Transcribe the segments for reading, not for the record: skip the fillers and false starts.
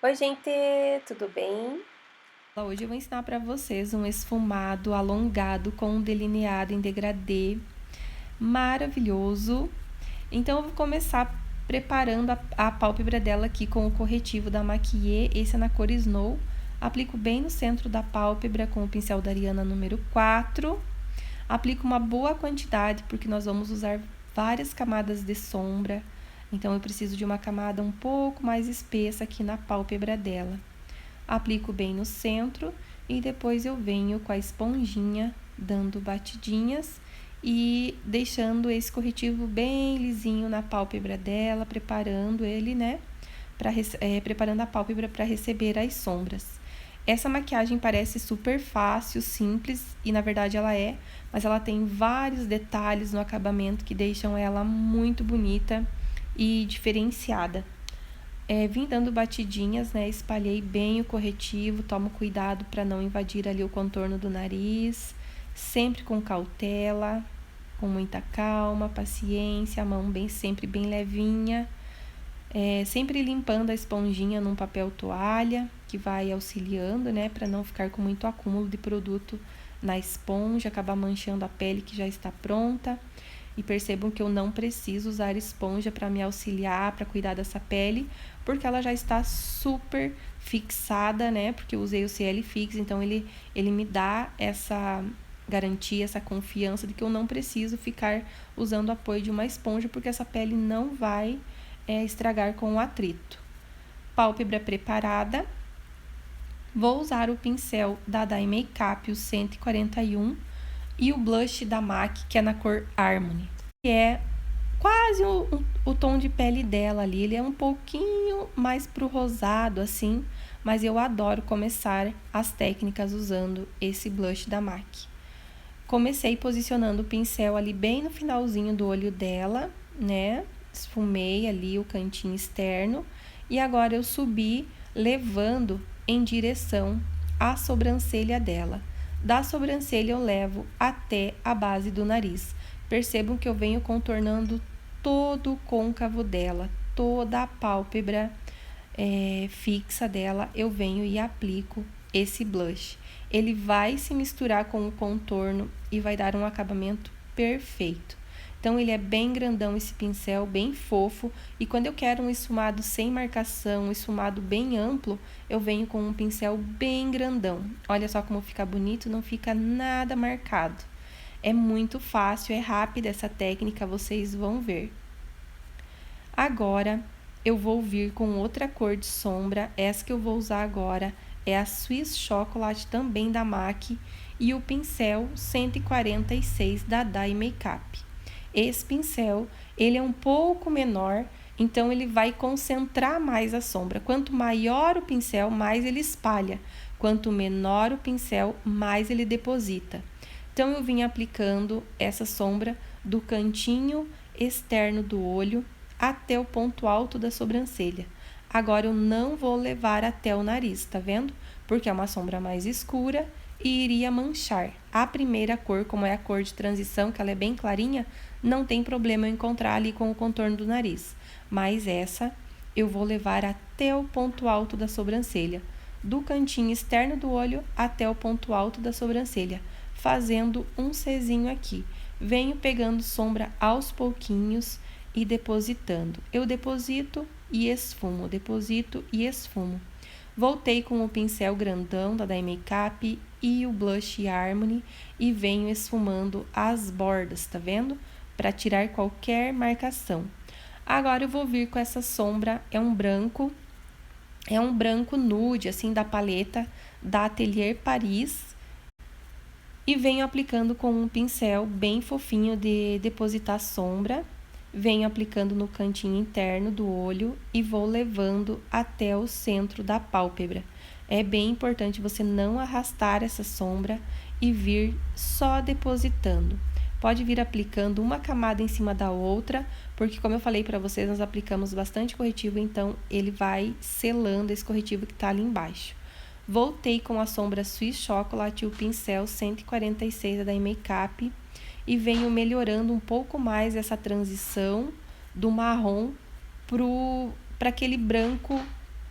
Oi, gente, tudo bem? Hoje eu vou ensinar para vocês um esfumado alongado com um delineado em degradê maravilhoso. Então eu vou começar preparando a pálpebra dela aqui com o corretivo da Maquier, esse é na cor Snow. Aplico bem no centro da pálpebra com o pincel da Ariana número 4. Aplico uma boa quantidade porque nós vamos usar várias camadas de sombra. Então eu preciso de uma camada um pouco mais espessa aqui na pálpebra dela. Aplico bem no centro e depois eu venho com a esponjinha dando batidinhas e deixando esse corretivo bem lisinho na pálpebra dela, preparando ele, né? Preparando a pálpebra para receber as sombras. Essa maquiagem parece super fácil, simples, e na verdade ela é, mas ela tem vários detalhes no acabamento que deixam ela muito bonita e diferenciada. Vim dando batidinhas, né? Espalhei bem o corretivo, tomo cuidado para não invadir ali o contorno do nariz, sempre com cautela, com muita calma, paciência, a mão sempre bem levinha, sempre limpando a esponjinha num papel toalha, que vai auxiliando, né? Para não ficar com muito acúmulo de produto na esponja, acabar manchando a pele que já está pronta. E percebam que eu não preciso usar esponja para me auxiliar, para cuidar dessa pele, porque ela já está super fixada, né? Porque eu usei o CL Fix, então ele me dá essa garantia, essa confiança de que eu não preciso ficar usando o apoio de uma esponja, porque essa pele não vai estragar com o atrito. Pálpebra preparada. Vou usar o pincel da Dye Makeup, o 141, e o blush da MAC, que é na cor Harmony, que é quase o tom de pele dela ali. Ele é um pouquinho mais pro rosado, assim, mas eu adoro começar as técnicas usando esse blush da MAC. Comecei posicionando o pincel ali bem no finalzinho do olho dela, né? Esfumei ali o cantinho externo e agora eu subi levando em direção à sobrancelha dela. Da sobrancelha eu levo até a base do nariz. Percebam que eu venho contornando todo o côncavo dela, toda a pálpebra fixa dela, eu venho e aplico esse blush. Ele vai se misturar com o contorno e vai dar um acabamento perfeito. Então, ele é bem grandão esse pincel, bem fofo. E quando eu quero um esfumado sem marcação, um esfumado bem amplo, eu venho com um pincel bem grandão. Olha só como fica bonito, não fica nada marcado. É muito fácil, é rápida essa técnica, vocês vão ver. Agora, eu vou vir com outra cor de sombra. Essa que eu vou usar agora é a Swiss Chocolate, também da MAC, e o pincel 146 da Dye Makeup. Esse pincel, ele é um pouco menor, então ele vai concentrar mais a sombra. Quanto maior o pincel, mais ele espalha. Quanto menor o pincel, mais ele deposita. Então, eu vim aplicando essa sombra do cantinho externo do olho até o ponto alto da sobrancelha. Agora, eu não vou levar até o nariz, tá vendo? Porque é uma sombra mais escura e iria manchar. A primeira cor, como é a cor de transição, que ela é bem clarinha, não tem problema eu encontrar ali com o contorno do nariz. Mas essa eu vou levar até o ponto alto da sobrancelha, do cantinho externo do olho até o ponto alto da sobrancelha, fazendo um Czinho aqui. Venho pegando sombra aos pouquinhos e depositando. Eu deposito e esfumo, deposito e esfumo. Voltei com o pincel grandão da Dye Makeup e o blush Harmony e venho esfumando as bordas, tá vendo? Para tirar qualquer marcação. Agora eu vou vir com essa sombra, é um branco nude, assim, da paleta da Atelier Paris. E venho aplicando com um pincel bem fofinho de depositar sombra. Venho aplicando no cantinho interno do olho e vou levando até o centro da pálpebra. É bem importante você não arrastar essa sombra e vir só depositando. Pode vir aplicando uma camada em cima da outra, porque como eu falei para vocês, nós aplicamos bastante corretivo, então ele vai selando esse corretivo que está ali embaixo. Voltei com a sombra Swiss Chocolate e o pincel 146 da Dye Makeup e venho melhorando um pouco mais essa transição do marrom para aquele branco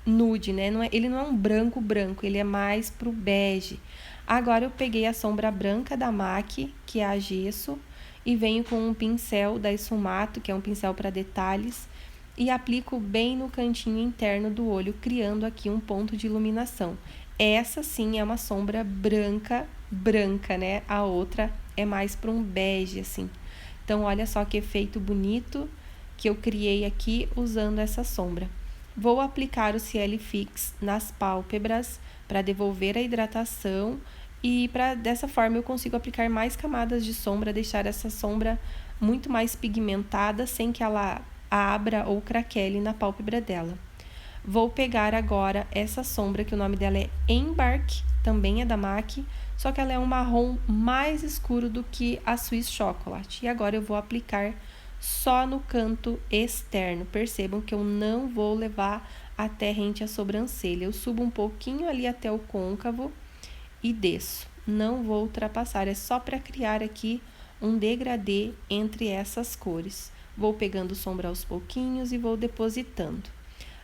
nude, né? Ele não é um branco branco, ele é mais pro bege. Agora eu peguei a sombra branca da MAC, que é a gesso, e venho com um pincel da Esfumato, que é um pincel para detalhes, e aplico bem no cantinho interno do olho, criando aqui um ponto de iluminação. Essa sim é uma sombra branca, branca, né? A outra é mais para um bege, assim. Então, olha só que efeito bonito que eu criei aqui usando essa sombra. Vou aplicar o Cielo Fix nas pálpebras para devolver a hidratação e dessa forma eu consigo aplicar mais camadas de sombra, deixar essa sombra muito mais pigmentada sem que ela abra ou craquele na pálpebra dela. Vou pegar agora essa sombra, que o nome dela é Embark, também é da MAC, só que ela é um marrom mais escuro do que a Swiss Chocolate. E agora eu vou aplicar só no canto externo. Percebam que eu não vou levar até rente a sobrancelha. Eu subo um pouquinho ali até o côncavo e desço. Não vou ultrapassar, é só para criar aqui um degradê entre essas cores. Vou pegando sombra aos pouquinhos e vou depositando.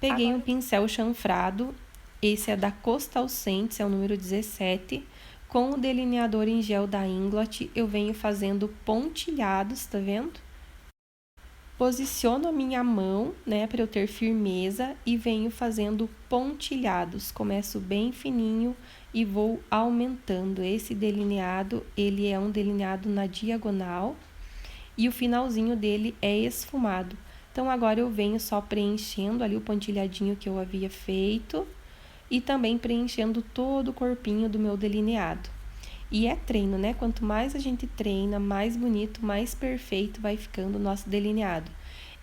Peguei um pincel chanfrado, esse é da Coastal Scents, é o número 17. Com o delineador em gel da Inglot, eu venho fazendo pontilhados, tá vendo? Posiciono a minha mão, né, para eu ter firmeza e venho fazendo pontilhados. Começo bem fininho e vou aumentando. Esse delineado, ele é um delineado na diagonal e o finalzinho dele é esfumado. Então, agora eu venho só preenchendo ali o pontilhadinho que eu havia feito e também preenchendo todo o corpinho do meu delineado. E é treino, né? Quanto mais a gente treina, mais bonito, mais perfeito vai ficando o nosso delineado.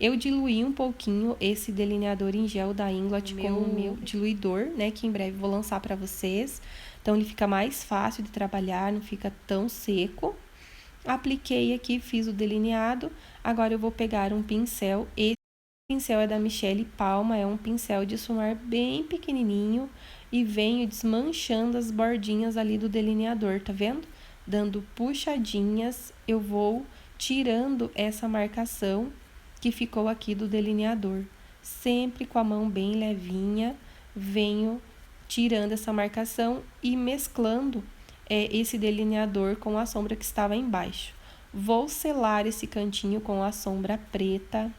Eu diluí um pouquinho esse delineador em gel da Inglot com o meu diluidor, né? Que em breve vou lançar para vocês. Então, ele fica mais fácil de trabalhar, não fica tão seco. Apliquei aqui, fiz o delineado. Agora eu vou pegar um pincel. Esse pincel é da Michele Palma, é um pincel de esfumar bem pequenininho e venho desmanchando as bordinhas ali do delineador, tá vendo? Dando puxadinhas, eu vou tirando essa marcação que ficou aqui do delineador. Sempre com a mão bem levinha, venho tirando essa marcação e mesclando esse delineador com a sombra que estava embaixo. Vou selar esse cantinho com a sombra preta,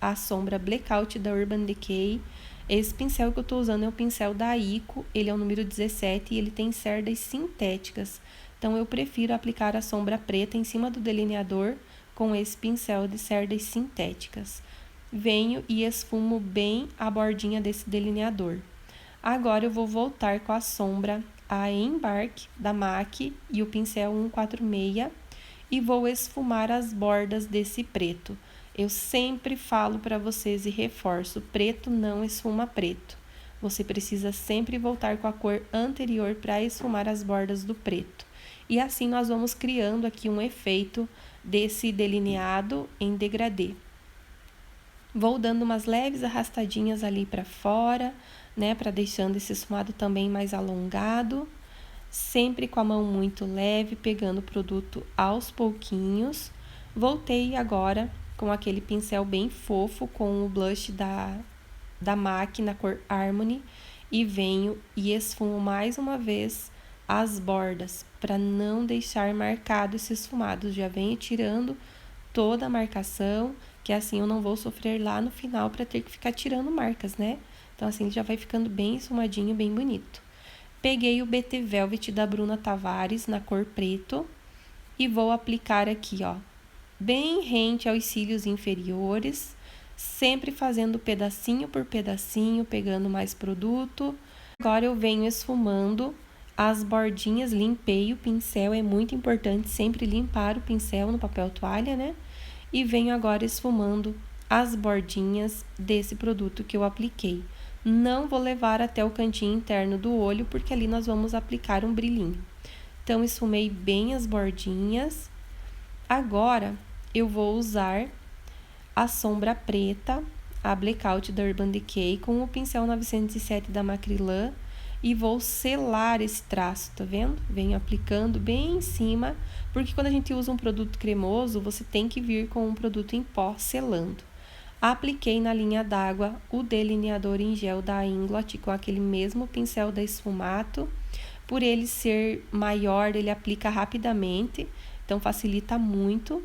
a sombra Blackout da Urban Decay. Esse pincel que eu tô usando é o pincel da Ico, ele é o número 17 e ele tem cerdas sintéticas. Então, eu prefiro aplicar a sombra preta em cima do delineador com esse pincel de cerdas sintéticas. Venho e esfumo bem a bordinha desse delineador. Agora, eu vou voltar com a sombra, a Embark da MAC e o pincel 146 e vou esfumar as bordas desse preto. Eu sempre falo para vocês e reforço, preto não esfuma preto. Você precisa sempre voltar com a cor anterior para esfumar as bordas do preto. E assim nós vamos criando aqui um efeito desse delineado em degradê. Vou dando umas leves arrastadinhas ali para fora, né, para deixando esse esfumado também mais alongado. Sempre com a mão muito leve, pegando o produto aos pouquinhos. Voltei agora com aquele pincel bem fofo, com o blush da MAC na cor Harmony, e venho e esfumo mais uma vez as bordas, para não deixar marcado esse esfumado. Já venho tirando toda a marcação, que assim eu não vou sofrer lá no final para ter que ficar tirando marcas, né? Então, assim, já vai ficando bem esfumadinho, bem bonito. Peguei o BT Velvet da Bruna Tavares na cor preto e vou aplicar aqui, ó, bem rente aos cílios inferiores, sempre fazendo pedacinho por pedacinho, pegando mais produto. Agora eu venho esfumando as bordinhas, limpei o pincel, é muito importante sempre limpar o pincel no papel toalha, né? E venho agora esfumando as bordinhas desse produto que eu apliquei. Não vou levar até o cantinho interno do olho, porque ali nós vamos aplicar um brilhinho. Então, esfumei bem as bordinhas. Agora, eu vou usar a sombra preta, a Blackout da Urban Decay, com o pincel 907 da Macrylan e vou selar esse traço, tá vendo? Venho aplicando bem em cima, porque quando a gente usa um produto cremoso, você tem que vir com um produto em pó selando. Apliquei na linha d'água o delineador em gel da Inglot com aquele mesmo pincel da Esfumato. Por ele ser maior, ele aplica rapidamente, então facilita muito.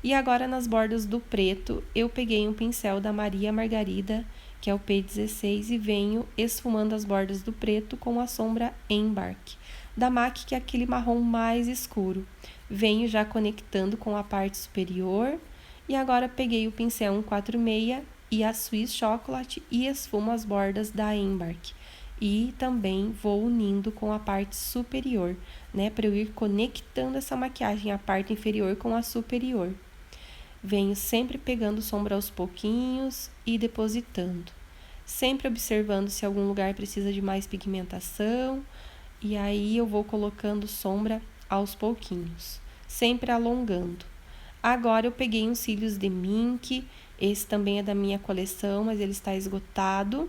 E agora nas bordas do preto, eu peguei um pincel da Maria Margarida, que é o P16, e venho esfumando as bordas do preto com a sombra Embark, da MAC, que é aquele marrom mais escuro. Venho já conectando com a parte superior. E agora peguei o pincel 146 e a Swiss Chocolate e esfumo as bordas da Embark. E também vou unindo com a parte superior, né? Para eu ir conectando essa maquiagem, a parte inferior com a superior. Venho sempre pegando sombra aos pouquinhos e depositando. Sempre observando se algum lugar precisa de mais pigmentação. E aí eu vou colocando sombra aos pouquinhos, sempre alongando. Agora eu peguei uns cílios de Mink, esse também é da minha coleção, mas ele está esgotado.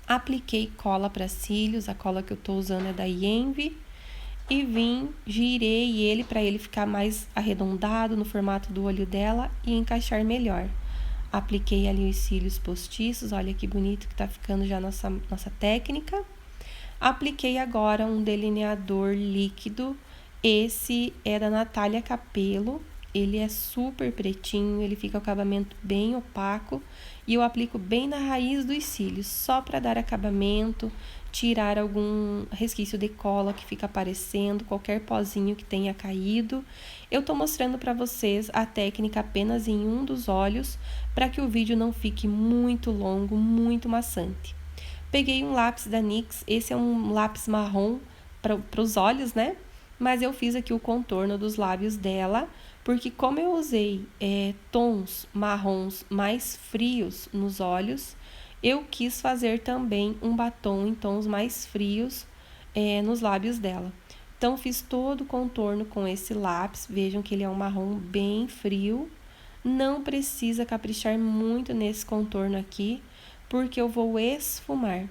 Apliquei cola para cílios, a cola que eu estou usando é da Yenvy. E girei ele para ele ficar mais arredondado no formato do olho dela e encaixar melhor. Apliquei ali os cílios postiços, olha que bonito que tá ficando já nossa técnica. Apliquei agora um delineador líquido. Esse é da Natália Capello, ele é super pretinho, ele fica o acabamento bem opaco e eu aplico bem na raiz dos cílios, só para dar acabamento, tirar algum resquício de cola que fica aparecendo, qualquer pozinho que tenha caído. Eu tô mostrando para vocês a técnica apenas em um dos olhos, para que o vídeo não fique muito longo, muito maçante. Peguei um lápis da NYX, esse é um lápis marrom para os olhos, né? Mas eu fiz aqui o contorno dos lábios dela, porque como eu usei tons marrons mais frios nos olhos, eu quis fazer também um batom em tons mais frios nos lábios dela. Então, fiz todo o contorno com esse lápis, vejam que ele é um marrom bem frio. Não precisa caprichar muito nesse contorno aqui, porque eu vou esfumar.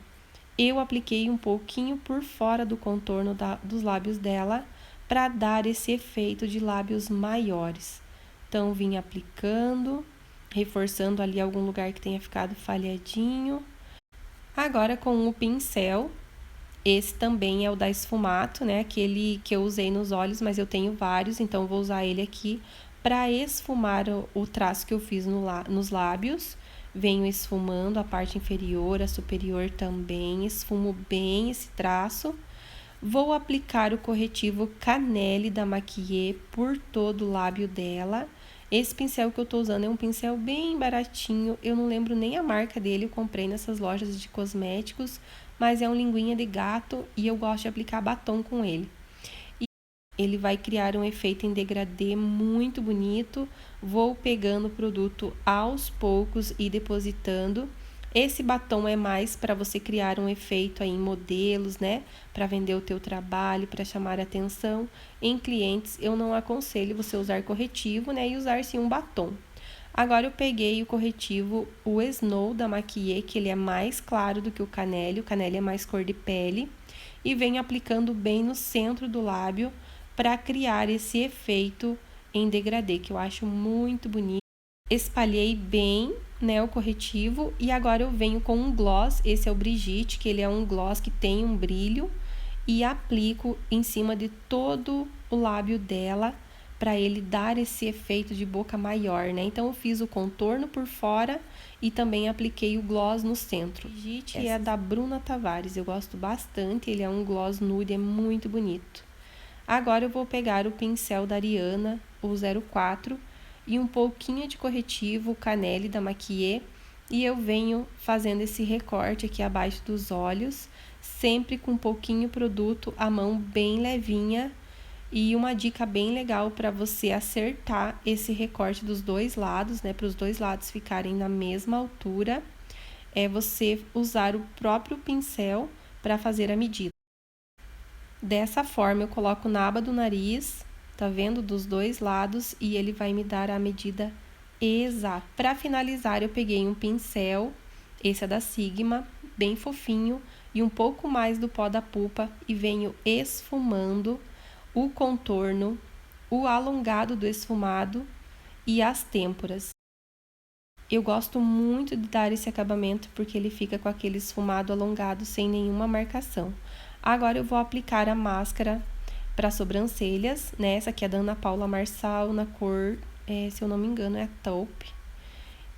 Eu apliquei um pouquinho por fora do contorno dos lábios dela, para dar esse efeito de lábios maiores. Então, vim aplicando, reforçando ali algum lugar que tenha ficado falhadinho. Agora, com o pincel, esse também é o da Esfumato, né? Aquele que eu usei nos olhos, mas eu tenho vários, então vou usar ele aqui para esfumar o traço que eu fiz nos lábios. Venho esfumando a parte inferior, a superior também, esfumo bem esse traço. Vou aplicar o corretivo Canelle da Maquillet por todo o lábio dela. Esse pincel que eu tô usando é um pincel bem baratinho, eu não lembro nem a marca dele, eu comprei nessas lojas de cosméticos, mas é um linguinha de gato e eu gosto de aplicar batom com ele. E ele vai criar um efeito em degradê muito bonito. Vou pegando o produto aos poucos e depositando. Esse batom é mais para você criar um efeito aí em modelos, né? Para vender o teu trabalho, para chamar a atenção. Em clientes, eu não aconselho você usar corretivo, né? E usar sim um batom. Agora eu peguei o corretivo, o Snow da Maquillet, que ele é mais claro do que o Canelle é mais cor de pele. E venho aplicando bem no centro do lábio para criar esse efeito em degradê, que eu acho muito bonito. Espalhei bem, né, o corretivo e agora eu venho com um gloss, esse é o Brigitte, que ele é um gloss que tem um brilho e aplico em cima de todo o lábio dela para ele dar esse efeito de boca maior, né? Então eu fiz o contorno por fora e também apliquei o gloss no centro. Brigitte é da Bruna Tavares, eu gosto bastante, ele é um gloss nude, é muito bonito. Agora eu vou pegar o pincel da Ariana, o 04, e um pouquinho de corretivo Canelle da Maquillet e eu venho fazendo esse recorte aqui abaixo dos olhos, sempre com um pouquinho produto, a mão bem levinha. E uma dica bem legal para você acertar esse recorte dos dois lados, né, para os dois lados ficarem na mesma altura, é você usar o próprio pincel para fazer a medida. Dessa forma eu coloco na aba do nariz, tá vendo? Dos dois lados e ele vai me dar a medida exata. Para finalizar, eu peguei um pincel, esse é da Sigma, bem fofinho, e um pouco mais do pó da pulpa e venho esfumando o contorno, o alongado do esfumado e as têmporas. Eu gosto muito de dar esse acabamento porque ele fica com aquele esfumado alongado sem nenhuma marcação. Agora eu vou aplicar a máscara para sobrancelhas, né? Essa aqui é da Ana Paula Marçal, na cor, se eu não me engano, é taupe.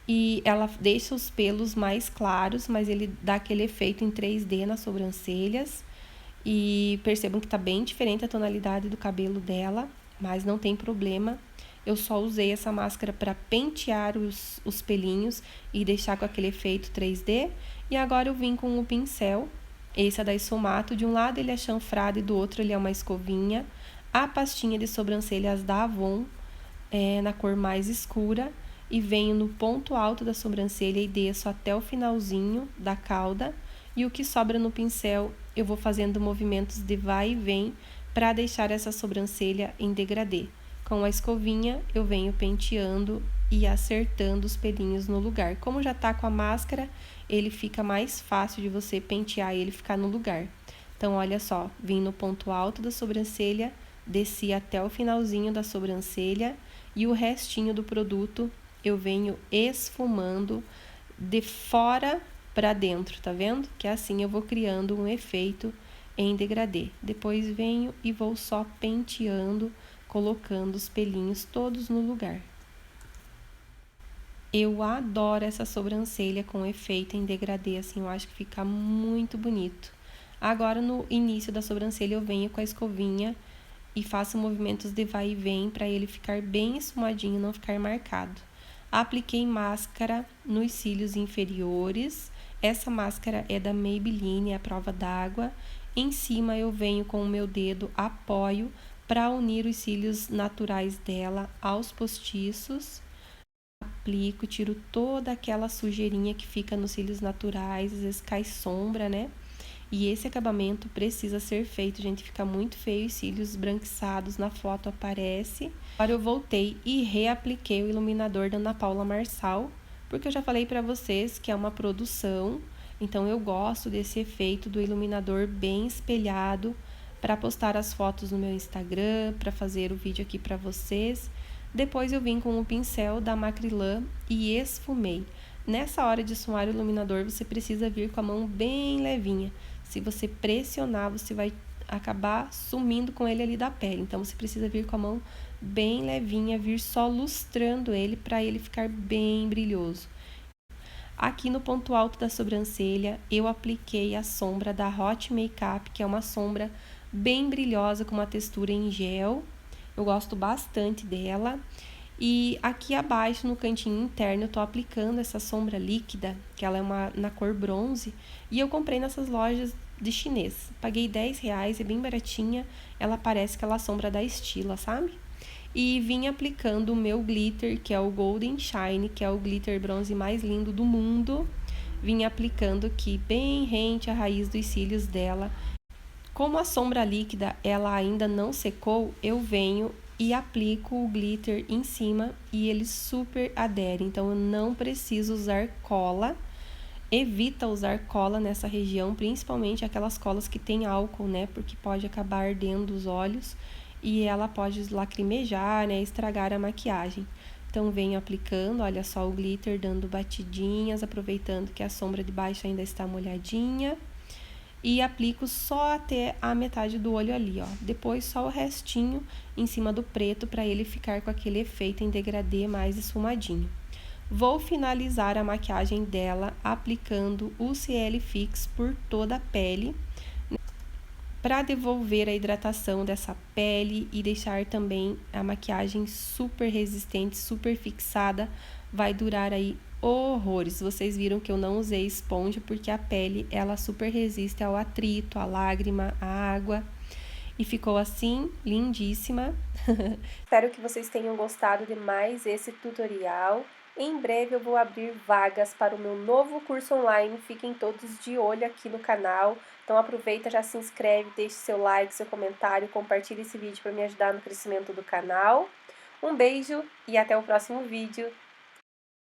E ela deixa os pelos mais claros, mas ele dá aquele efeito em 3D nas sobrancelhas. E percebam que tá bem diferente a tonalidade do cabelo dela, mas não tem problema. Eu só usei essa máscara para pentear os pelinhos e deixar com aquele efeito 3D. E agora eu vim com o pincel. Esse é da Esfumato. De um lado ele é chanfrado e do outro ele é uma escovinha. A pastinha de sobrancelhas da Avon, na cor mais escura. E venho no ponto alto da sobrancelha e desço até o finalzinho da cauda. E o que sobra no pincel eu vou fazendo movimentos de vai e vem para deixar essa sobrancelha em degradê. Com a escovinha eu venho penteando e acertando os pelinhos no lugar. Como já tá com a máscara, ele fica mais fácil de você pentear e ele ficar no lugar. Então olha só, vim no ponto alto da sobrancelha, desci até o finalzinho da sobrancelha e o restinho do produto eu venho esfumando de fora para dentro, tá vendo? Que assim eu vou criando um efeito em degradê. Depois venho e vou só penteando, colocando os pelinhos todos no lugar. Eu adoro essa sobrancelha com efeito em degradê, assim, eu acho que fica muito bonito. Agora, no início da sobrancelha, eu venho com a escovinha e faço movimentos de vai e vem para ele ficar bem esfumadinho, não ficar marcado. Apliquei máscara nos cílios inferiores. Essa máscara é da Maybelline, é a prova d'água. Em cima eu venho com o meu dedo, apoio para unir os cílios naturais dela aos postiços. Aplico, tiro toda aquela sujeirinha que fica nos cílios naturais, às vezes cai sombra, né? E esse acabamento precisa ser feito, gente, fica muito feio, os cílios esbranquiçados na foto aparece. Agora eu voltei e reapliquei o iluminador da Ana Paula Marçal, porque eu já falei para vocês que é uma produção, então eu gosto desse efeito do iluminador bem espelhado para postar as fotos no meu Instagram, para fazer o vídeo aqui para vocês. Depois eu vim com o pincel da Macrylan e esfumei. Nessa hora de esfumar o iluminador, você precisa vir com a mão bem levinha. Se você pressionar, você vai acabar sumindo com ele ali da pele. Então, você precisa vir com a mão bem levinha, vir só lustrando ele para ele ficar bem brilhoso. Aqui no ponto alto da sobrancelha, eu apliquei a sombra da Hot Makeup, que é uma sombra bem brilhosa, com uma textura em gel. Eu gosto bastante dela. E aqui abaixo, no cantinho interno, eu tô aplicando essa sombra líquida, que ela é na cor bronze. E eu comprei nessas lojas de chinês. Paguei R$10, é bem baratinha. Ela parece aquela sombra da Estila, sabe? E vim aplicando o meu glitter, que é o Golden Shine, que é o glitter bronze mais lindo do mundo. Vim aplicando aqui bem rente à raiz dos cílios dela. Como a sombra líquida ela ainda não secou, eu venho e aplico o glitter em cima e ele super adere. Então, eu não preciso usar cola. Evita usar cola nessa região, principalmente aquelas colas que tem álcool, né? Porque pode acabar ardendo os olhos e ela pode lacrimejar, né? Estragar a maquiagem. Então, venho aplicando, olha só o glitter dando batidinhas, aproveitando que a sombra de baixo ainda está molhadinha. E aplico só até a metade do olho ali, ó. Depois só o restinho em cima do preto para ele ficar com aquele efeito em degradê mais esfumadinho. Vou finalizar a maquiagem dela aplicando o CL Fix por toda a pele, para devolver a hidratação dessa pele e deixar também a maquiagem super resistente, super fixada. Vai durar aí horrores. Vocês viram que eu não usei esponja porque a pele ela super resiste ao atrito, à lágrima, à água. E ficou assim, lindíssima. Espero que vocês tenham gostado de mais esse tutorial. Em breve eu vou abrir vagas para o meu novo curso online, fiquem todos de olho aqui no canal. Então aproveita, já se inscreve, deixe seu like, seu comentário, compartilhe esse vídeo para me ajudar no crescimento do canal. Um beijo e até o próximo vídeo.